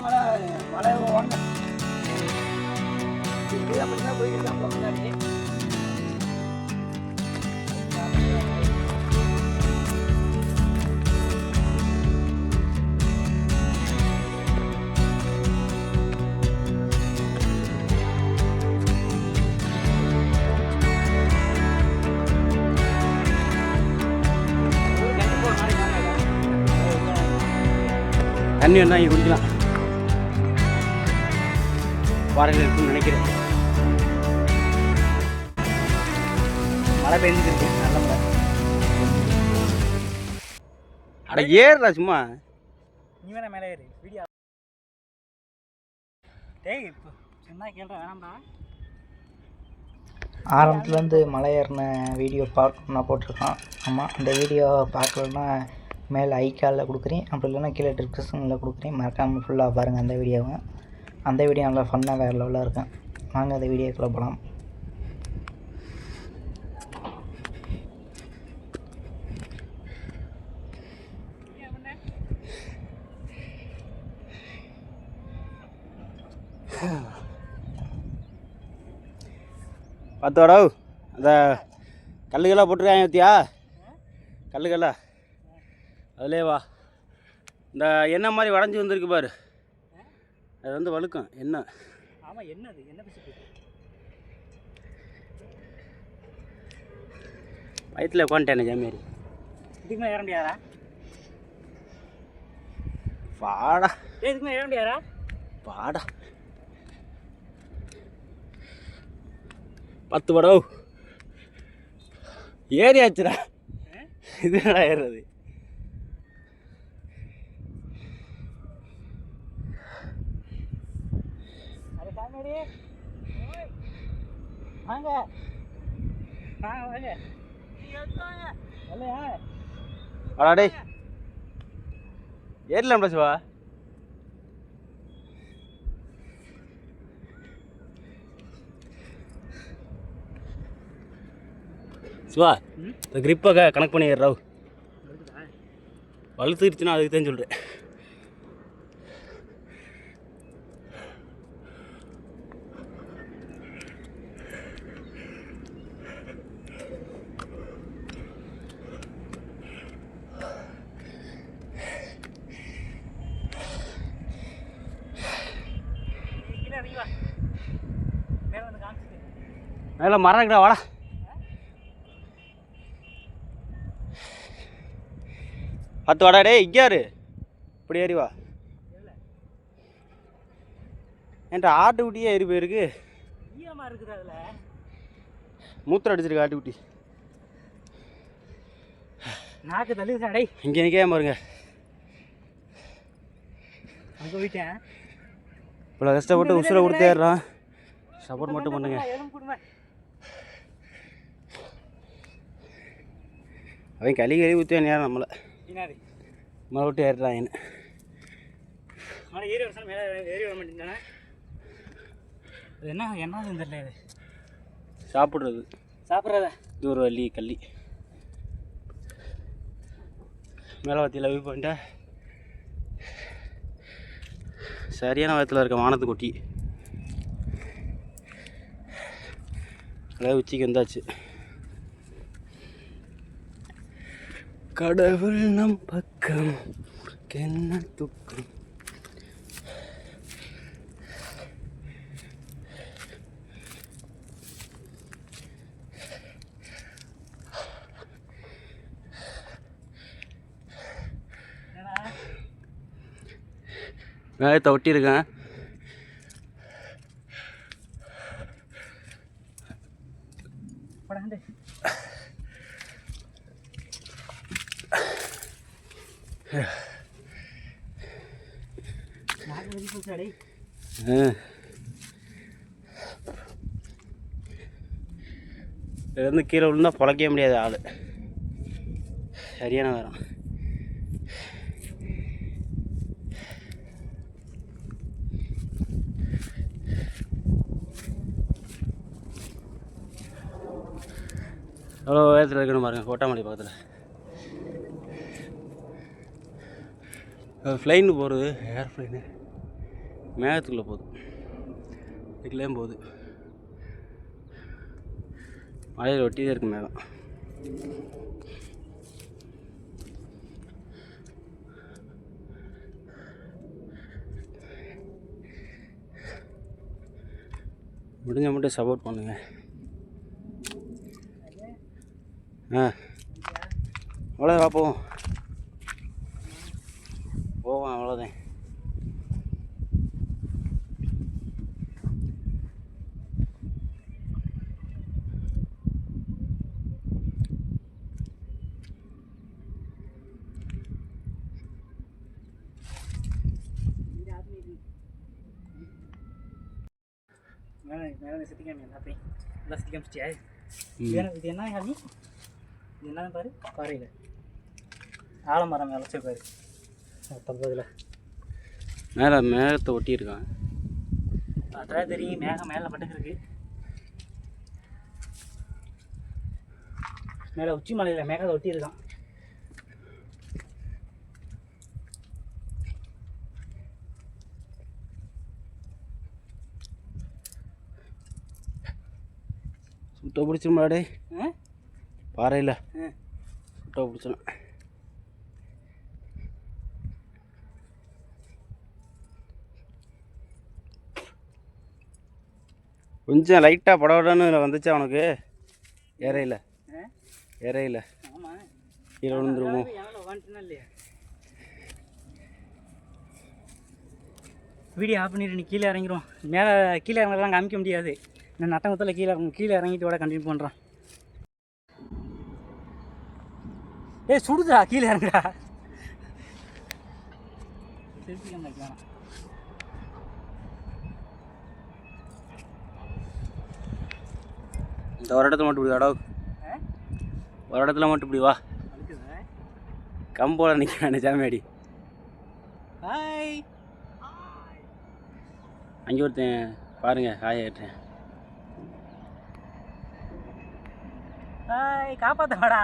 மழை வாங்க அப்படிதான் போய்கிட்டு முன்னாடி தண்ணி வந்தால் இங்கே குடிக்கலாம். பாறையில் இருக்குன்னு நினைக்கிறேன். மழை பெஞ்சிட்டு இருக்கு, நல்ல மழை. அட ஏறுடா சும்மா. நீ வேணா மேலே ஏறு வீடியோ. டேய் இப்போ சொன்னா கேள்ற வேணாம்டா. ஆரம்பத்துலேருந்து மலை ஏறின வீடியோ பார்க்கணுன்னா போட்டிருக்கான். ஆமாம், அந்த வீடியோ பார்க்கலன்னா மேலே ஐக்காலில் கொடுக்குறேன், அப்படி இல்லைன்னா கீழே டிஸ்கிரிப்ஷனில் கொடுக்குறேன். மறக்காமல் ஃபுல்லாக பாருங்கள் அந்த வீடியோவை. அந்த வீடியோ நல்லா ஃபன்னாக வேறு லெவலில் இருக்கும். வாங்க அந்த வீடியோக்குள்ளே போகலாம். பார்த்தோடா அந்த கல்லுகளாக போட்டிருக்காங்க பத்தியா? கல்லுகளாக அதிலே வா. இந்த எண்ணெய் மாதிரி வளைஞ்சி வந்திருக்கு பாரு, அது வந்து வழுக்கும் எண்ணெய். ஆமாம், என்னது என்ன பிடிச்சி வயிற்றில் உட்காந்துட்டேன் ஜாமியாரி. இதுக்கு மேலே ஏற முடியாதா? வாடா. இதுக்கு மேலே ஏற முடியாதா? வாடா 10 படம் ஏறியாச்சுடா. இது என்னடா ஏறுறது? வாங்க வாங்க வாங்க இல்லையா? வாடா டேய், ஏறலாம் சிவா. சிவா இந்த கிரிப்பை கனெக்ட் பண்ணி ஏறாவு. வலுத்துருச்சுன்னா அதுக்கு தான் சொல்கிறேன். மேலே மரம் இருக்குடா, வாடா. பத்து வாடா டே, இக்காரு இப்படி ஏறி வா. என்கிட்ட ஆட்டு குட்டியே ஏறி போயிருக்கு. மூத்திரம் அடிச்சிருக்கு ஆட்டு குட்டி. நாக்கு தள்ளிடுச்சா டே? இங்கே நிற்கே பாருங்க. அங்கே போயிட்டேன். இவ்வளோ கஷ்டப்பட்டு உசுரை கொடுத்து ஏறுறான். சப்போர்ட் மட்டும் பண்ணுங்க. அவன் கழுவி ஊற்றி நேரம் நம்மளை மழை விட்டு ஏறுறான். மழை ஏறி வருஷம் மேலே ஏறி வர மாட்டேங்கானே. அது என்ன என்னதுன்னு தெரியல. இது சாப்பிட்றதா? இது ஒரு வள்ளி கள்ளி. மேலே வத்தியில் வியூ பாயிண்ட்டா சரியான வயத்தில் இருக்க வானத்து கொட்டி. அதாவது உச்சிக்கு வந்தாச்சு. கடவுள் நம் பக்கம் என்ன துக்கம். வேகத்தை ஒட்டியிருக்கேன். இதுலேருந்து கீழே விழுந்தால் பொழைக்கவே முடியாது ஆள். சரியான வேரம். எவ்வளோ வேகத்தில் இருக்கணும் பாருங்கள். கோட்டாமலை பக்கத்தில் ஃப்ளைன்னு போகிறது, ஏர்ப்ளைனு. மேகத்துக்குள்ளே போகுது, இதுக்குள்ளேயும் போகுது. மலையில் ஒட்டி தான் இருக்கு மேகம். முடிஞ்ச மட்டும் சப்போர்ட் பண்ணுங்க. அவ்வளோதான், போவோம் அவ்வளோதான். மேலே சுற்றி காமி எல்லாத்தையும் எல்லாம் சுற்றி காமிச்சிட்டியா? இது என்ன காமி? இது என்ன பாரு, பாறையில் ஆலமரம் மேலே வச்சு பாரு. 19 மேலே மேகத்தை ஒட்டியிருக்கான். அதான் தெரியும், மேகம் மேலே பட்டுக்கு மேலே உச்சி மலையில் மேகத்தை ஒட்டியிருக்கான். சுட்ட பிடிச்சிருமாடே பாறையில் சுட்ட பிடிச்சிடும். கொஞ்சம் லைட்டாக படவடன்னு வந்துச்சா அவனுக்கு? ஏறையில் கீழே விழுந்துருமோ? வீடியோ ஆஃப் பண்ணிட்டு நீ கீழே இறங்கிடும். மேலே கீழே இறங்கலாம் காமிக்க முடியாது. நான் நட்டங்கத்தில் கீழே இறங்கிட்டு விட கண்டினியூ பண்ணுறான். ஏய் சுடுதா, கீழே இறங்குடா. இந்த ஒரு இடத்துல மட்டும் இப்படி வாடா, ஒரு இடத்துல மட்டும் இப்படி வா. கம்போல நிற்கிறேன் சாமியாடி. ஹாய், அங்கே ஒருத்தன் பாருங்க, ஹாய் ஆயிட்டேன். ஹாய், காப்பாற்ற வாடா.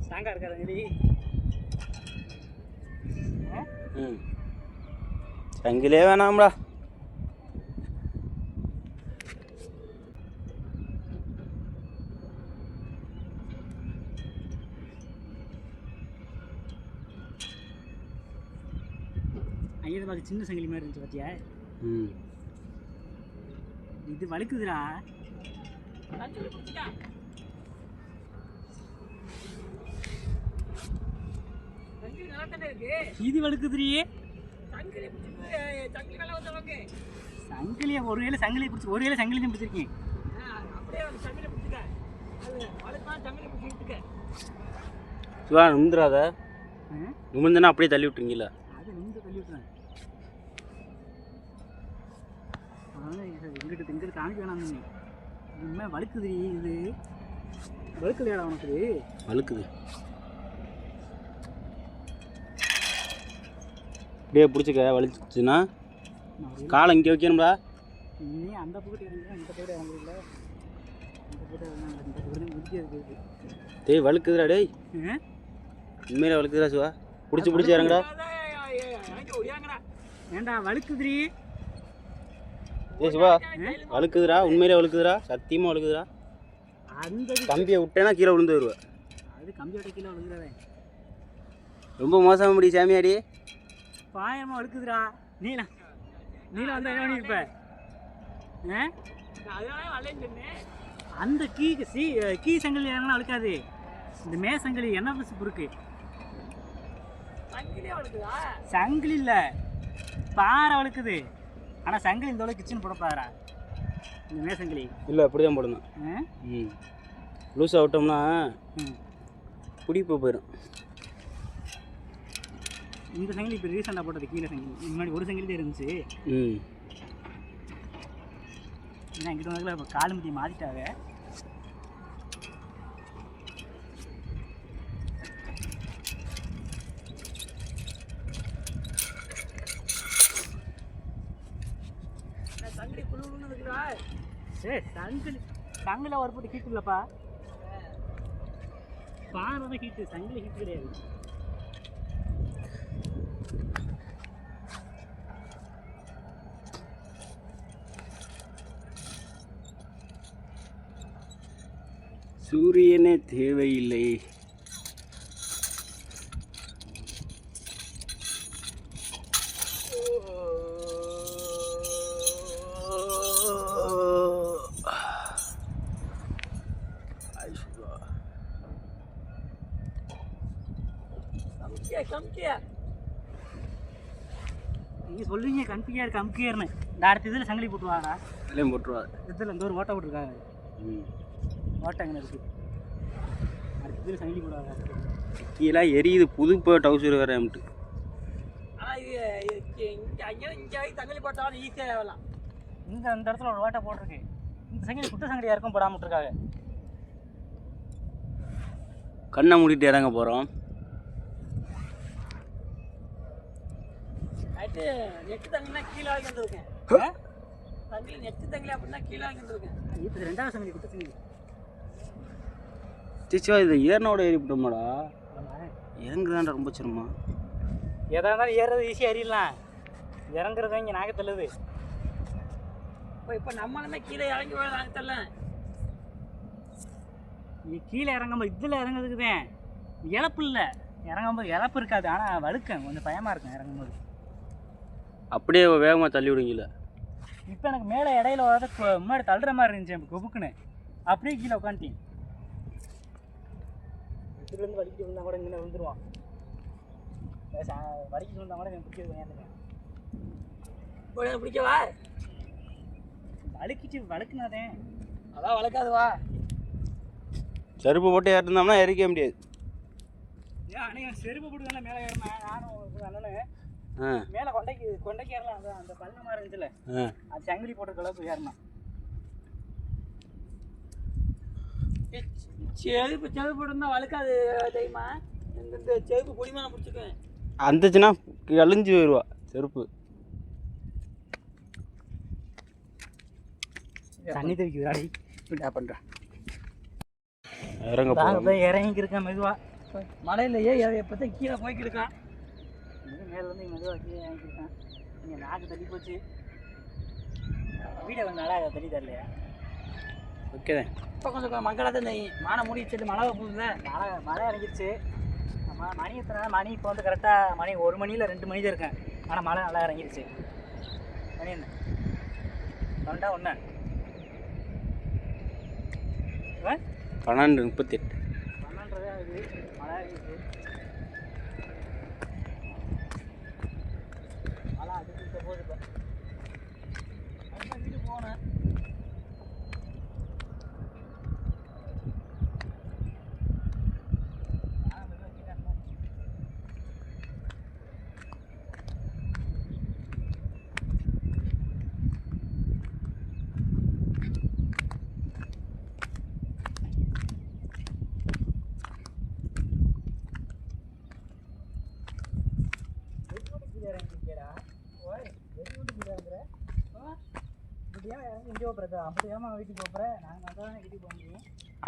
ஸ்ட்ராங்காக இருக்காது. சங்கிலே வேணாம்டா. அங்கே பார்த்து சின்ன சங்கிலி மாதிரி இருந்துச்சு பார்த்தியா? இது வழுக்குதுடா. இது வழுக்குதுரியே. சங்கிலியை ஒருவேளை சங்கிலியை பிடிச்சி, ஒருவேளை சங்கிலி தான் பிடிச்சிருக்கேன். சிவா நிமிந்துடாத, நிமிந்துன்னா அப்படியே தள்ளி விட்டுருங்கல்ல. அது நிமிந்து தள்ளி விட்டுறேன். இங்கிட்டு காமிக்க வேணாம். நீ இனிமேல் வழுக்குது. இது வழுக்குலையாடா உனக்கு? வழுக்குது. அப்படியே பிடிச்சிக்க, வலிச்சுன்னா காலை இங்கே வைக்கணும்டா. நீ அந்த பக்கத்து இறங்க, இந்த பக்கத்து இறங்கல, இந்த பக்கத்து இந்த பக்கத்து முடிக்கிறது. டேய் வழுக்குதுடா, டேய் உண்மையில வழுக்குதுடா சிவா. பிடிச்சி இறங்குடா. ஏண்டா வழுக்குதுரி? ஏய் சிவா வழுக்குதுடா, உண்மையிலே வழுக்குதுடா, சத்தியமாக வழுக்குதுடா. அந்த கம்பியை விட்டேன்னா கீழே விழுந்து வருவேன். அது கம்பி விட்ட கீழே விழுந்துடாதே. ரொம்ப மோசமாக முடி சாமியாடி. பாயமாக வழுக்குதுடா. நீலாம் வந்து என்ன பண்ணிருப்ப? அந்த கீ சங்கிலி என்ன வழுக்காது. இந்த மே சங்கிலி என்ன பஸ் இருக்கு? சங்கிலி இல்லை, பாறை வழுக்குது. ஆனால் சங்கிலி இந்த அளவுக்கு கிச்சன் போடப்பாதரா. இந்த மே சங்கிலி இல்லை, அப்படி தான் போடணும். லூஸாக விட்டோம்னா பிடிப்பு போயிடும். இந்த சங்கிலி இப்போ ரீசெண்டாக போட்டது கீழே சங்கிலி. முன்னாடி ஒரு சங்கிலி தான் இருந்துச்சு. ஏன்னா எங்கிட்ட வந்ததுல இப்போ காலு முட்டியை மாற்றிட்டாங்க. சங்கிலி குழுன்னு இருக்குடா. சரி சங்கில ஒரு போட்டு ஹீட் இல்லைப்பா, பானை தான் ஹீட்டு, சங்கிலி ஹீட் கிடையாது. சூரியனே தேவையில்லை. நீங்கள் சொல்லுவீங்க கம்கியார்னு. இந்த அடுத்த இதில் சங்கிலி போட்டுருவாங்கடா. இல்லையும் போட்டுருவாரு. இதில் இந்த ஒரு ஓட்டை போட்டுருக்காங்க. ஓட்டை எங்கே இருக்குது? அடுத்த இதில் சங்கிலி போடுவாங்க. கீழே எரியுது. புது டவுசர் வேறு அம்ட்டு. ஆனால் இது இங்கே சங்கிலி போட்டாலும் ஈஸியாக ஆகலாம். இந்த இடத்துல ஒரு ஓட்டை போட்டிருக்கு. இந்த சங்கிலி குட்டை சங்கிலி யாருக்கும் போடாமல் இருக்காங்க. கண்ணை மூடிட்டு இறங்க போகிறோம். நெட்டு தங்கினா கீழே வாங்கி வந்துருக்கேன். தங்கிலி நெட்டு தங்கிலி அப்படின்னா கீழே வாங்கி வந்துருக்கேன். இப்போ ரெண்டாவது சங்கிலி குட்டை சங்கிலி. சிச்சுவா இது ஏறினோட ஏறிவிட்டோமாடா. இறங்குதான்டா ரொம்ப சிரமம். எதாக இருந்தாலும் ஏறுறது ஈஸியாக அறியலாம், இறங்குறது இங்கே நாக தள்ளுது. இப்போ நம்மளுமே கீழே இறங்கி நாக தள்ள. நீ கீழே இறங்கும்போது இதில் இறங்குறதுக்கு தான் இழப்பு இல்லை. இறங்கும்போது இழப்பு இருக்காது, ஆனால் வழுக்கம் கொஞ்சம் பயமாக இருக்கும் இறங்கும்போது. அப்படியே வேகமாக தள்ளி விடுங்கல்ல. இப்போ எனக்கு மேலே இடையில வர முன்னாடி தள்ளுற மாதிரி இருந்துச்சு எனக்கு கொபுக்குன்னு. அப்படியே கீழே உட்காந்துட்டேன். இதுலேருந்து வலிக்கிட்டு விழுந்தா கூட இங்கே விழுந்துருவான். வலிக்கிட்டு விழுந்தா கூட எனக்கு பிடிக்கிறது வேண்டுங்க. பிடிக்கவா? வழுக்குனாதே அதான் வளர்க்காதுவா. செருப்பு போட்டு ஏறிருந்தோம்னா எரிக்க முடியாது. ஏன் அன்னைக்கு செருப்பு போட்டு தானே மேலே ஏறினேன் நானும் அண்ணனு. மேலே கொண்டைக்கு ஏறலாம். அந்த பள்ளம் மாதிரி இருந்துச்சுல, அது சங்கிலி போட்ட அளவுக்கு ஏறணும். செருப்பு போட்டுருந்தா வழுக்காது தெரியுமா? இந்த செருப்பு பொடிமான பிடிச்சிக்குவேன். அந்துச்சுன்னா கழிஞ்சு போயிடுவா செருப்பு. தண்ணி தெவிக்குது என்ன பண்ணுறேன். இறங்கிருக்கேன் மெதுவாக. மழையிலையே எப்போதான் கீழே போய்க்கிருக்கான். மேலேருந்து மெதுவாக கீழே இறங்கிருக்கேன். இங்கே நாக்கு தள்ளி போச்சு. வீடை கொஞ்சம் நல்லா தள்ளி தரலையா? ஓகே தான். இப்போ கொஞ்சம் மக்களாக தான் மானை மூடிச்சு. மழை போகுதுல, மழை இறங்கிருச்சு. மணி எத்தனை மணி இப்போ வந்து கரெக்டாக மணி 1 மணி இல்லை 2 மணி தான் இருக்கேன். ஆனால் மழை நல்லா இறங்கிருச்சு. மணி என்ன 12:01 12:38 12 ஆகுது. மழை இறங்கிருச்சு. மழை அடிச்சுட்ட போகுது. இப்போ வீட்டுக்கு போனேன்.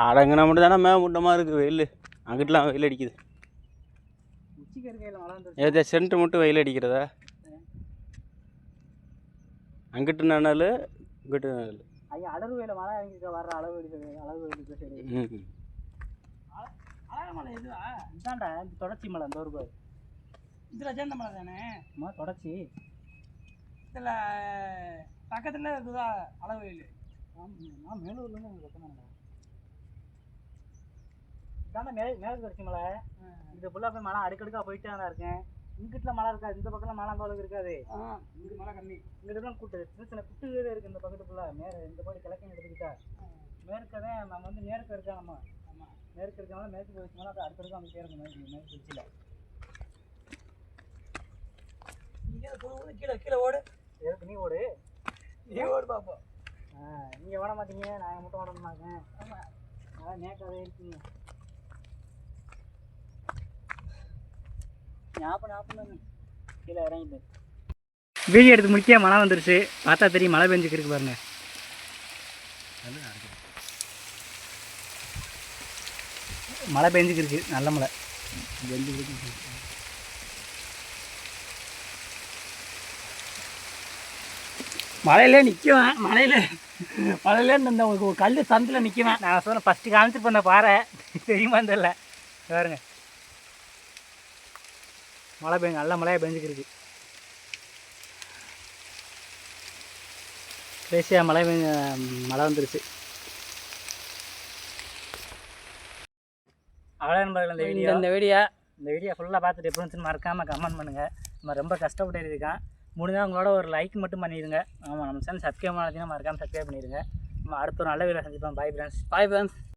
அடங்குனா மட்டும் தானே மேமூட்டமாக இருக்குது. வெயில் அங்கிட்டலாம் வெயில் அடிக்குது. ஏதோ சென்ட்டு மட்டும் வெயில் அடிக்கிறதா? அங்கிட்டு நனல் இங்கிட்டு நனல். ஐயா அடர் வெயில மழை இறங்கிருக்க வர்ற அளவு மழை எதுவா இதாண்டா? இந்த தொடர்ச்சி மலை இந்த ஒரு பேர் இதில் சேர்ந்த மலை தானே. தொடர்ச்சி இதில் பக்கத்தில் இருக்குதா அளவு வெயில். நான் மேலூர்லேருந்து எனக்கு பக்கம் தானே. மேற்கு தொடர்ச்சி மலை. இது ஃபுல்லாக போய் மழை அடுக்கடுக்காக போயிட்டே தான் இருக்கேன். இங்கிட்ட மழை இருக்காது, இந்த பக்கத்தில் மழை அந்த அளவுக்கு இருக்காது. இங்கே மழை கம்மி. இங்கிட்டலாம் கூட்டு சின்ன குட்டுவே இருக்குது இந்த பக்கத்து ஃபுல்லாக. இந்த பக்கம் கிழக்கையும் எடுத்துக்கிட்டா மேற்கதான் நம்ம வந்து மேற்கு இருக்கா. நம்ம மேற்கு இருக்கனால மேற்கு போயிடுச்சுனால அது அடுத்தடுக்கு அங்கே சேருங்க. மேற்கு திருச்சியில் கீழே கீழே ஓடு. எதுக்கு நீ ஓடு? நீ ஓடு பார்ப்போம். நீங்கள் ஓட மாட்டீங்க, நாங்கள் மட்டும் ஓட மாட்டேன். ஆமாம், அதான் நேக்காவே இருக்குங்க. ஞாபகம் கீழே இறங்கிட்டு வீடியோ எடுத்து முடிக்க மழை வந்துருச்சு. பார்த்தா தெரியும் மழை பெஞ்சுக்கு இருக்கு பாருங்க. மழை பெஞ்சுக்கு இருக்கு, நல்ல மழை மழையிலே நிற்குவேன். மழையிலே இந்த ஒரு கல் சந்தில் நிற்குவேன். நான் சொன்னேன் ஃபஸ்ட்டு காமிச்சிட்டு போன பாறை தெரியுமா தெரியல பாருங்க. மழை பெஞ்சு நல்ல மழையாக பெஞ்சுக்கு இருக்கு. கடைசியாக மழை வந்துருச்சு. அவ்வளோ நண்பர்கள் இந்த வீடியோ ஃபுல்லாக பார்த்துட்டு எப்படி இருந்துச்சுன்னு மறக்காமல் கமெண்ட் பண்ணுங்கள். நம்ம ரொம்ப கஷ்டப்பட்டு இருக்கான். முடிஞ்சால் உங்களோட ஒரு லைக் மட்டும் பண்ணிடுங்க. ஆமாம், நம்ம சேனல் சப்ஸ்கிரைப் பண்ணாதீங்கன்னா மறக்காமல் சப்ஸ்கிரைப் பண்ணிடுங்க. நம்ம அடுத்த ஒரு நல்ல வீடியோ சந்திப்போம். Bye friends.